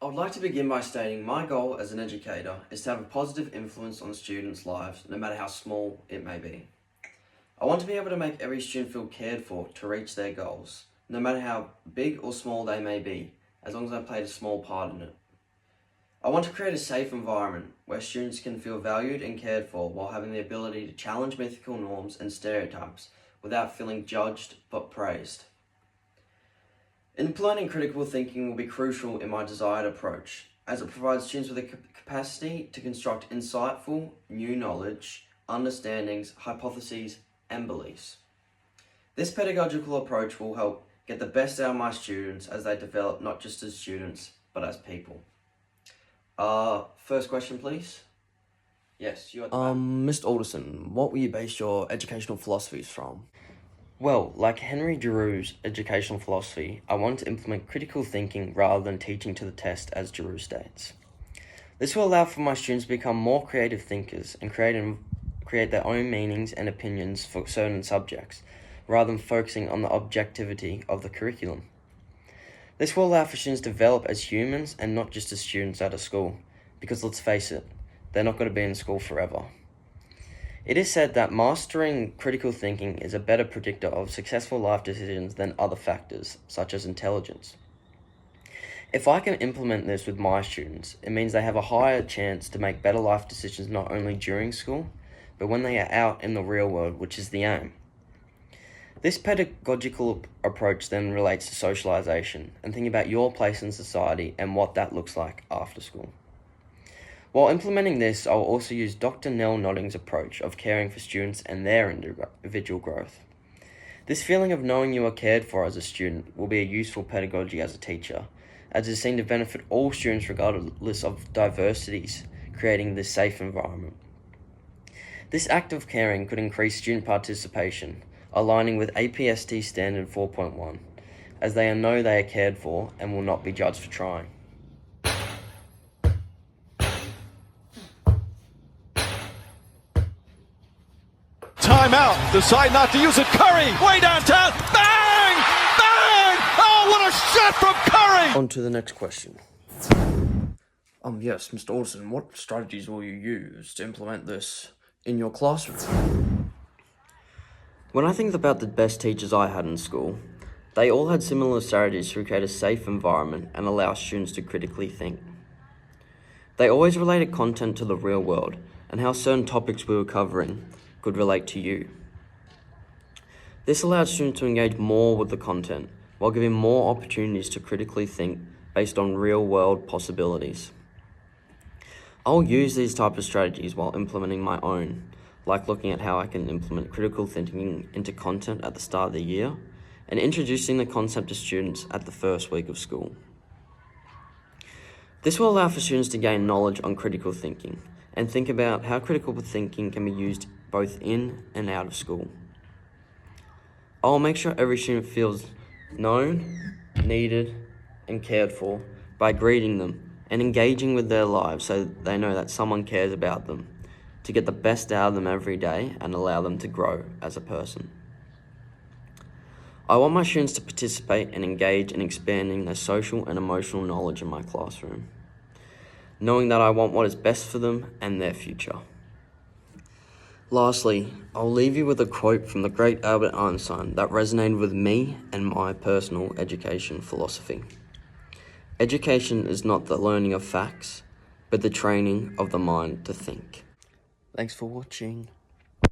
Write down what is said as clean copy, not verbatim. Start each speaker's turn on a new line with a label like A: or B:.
A: I would like to begin by stating my goal as an educator is to have a positive influence on students' lives, no matter how small it may be. I want to be able to make every student feel cared for to reach their goals, no matter how big or small they may be, as long as I played a small part in it. I want to create a safe environment where students can feel valued and cared for while having the ability to challenge mythical norms and stereotypes without feeling judged but praised. Implementing critical thinking will be crucial in my desired approach, as it provides students with the capacity to construct insightful, new knowledge, understandings, hypotheses, and beliefs. This pedagogical approach will help get the best out of my students as they develop not just as students, but as people. First question, please. Yes, you are.
B: Mr. Alderson, what will you base your educational philosophies from?
A: Well, like Henry Giroux's educational philosophy, I want to implement critical thinking rather than teaching to the test, as Giroux states. This will allow for my students to become more creative thinkers and create their own meanings and opinions for certain subjects, rather than focusing on the objectivity of the curriculum. This will allow for students to develop as humans and not just as students out of school, because let's face it, they're not going to be in school forever. It is said that mastering critical thinking is a better predictor of successful life decisions than other factors, such as intelligence. If I can implement this with my students, it means they have a higher chance to make better life decisions not only during school, but when they are out in the real world, which is the aim. This pedagogical approach then relates to socialization and thinking about your place in society and what that looks like after school. While implementing this, I will also use Dr. Nell Nodding's approach of caring for students and their individual growth. This feeling of knowing you are cared for as a student will be a useful pedagogy as a teacher, as it is seen to benefit all students regardless of diversities, creating this safe environment. This act of caring could increase student participation, aligning with APST Standard 4.1, as they know they are cared for and will not be judged for trying.
C: Timeout. Decide not to use it. Curry, way downtown. Bang! Bang! Oh, what a shot from Curry!
B: On to the next question. Yes, Mr. Alderson, what strategies will you use to implement this in your classroom?
A: When I think about the best teachers I had in school, they all had similar strategies to create a safe environment and allow students to critically think. They always related content to the real world and how certain topics we were covering could relate to you. This allowed students to engage more with the content while giving more opportunities to critically think based on real-world possibilities. I'll use these type of strategies while implementing my own, like looking at how I can implement critical thinking into content at the start of the year and introducing the concept to students at the first week of school. This will allow for students to gain knowledge on critical thinking and think about how critical thinking can be used both in and out of school. I'll make sure every student feels known, needed, and cared for by greeting them and engaging with their lives so they know that someone cares about them, to get the best out of them every day and allow them to grow as a person. I want my students to participate and engage in expanding their social and emotional knowledge in my classroom, knowing that I want what is best for them and their future. Lastly, I'll leave you with a quote from the great Albert Einstein that resonated with me and my personal education philosophy. Education is not the learning of facts, but the training of the mind to think.
B: Thanks for watching.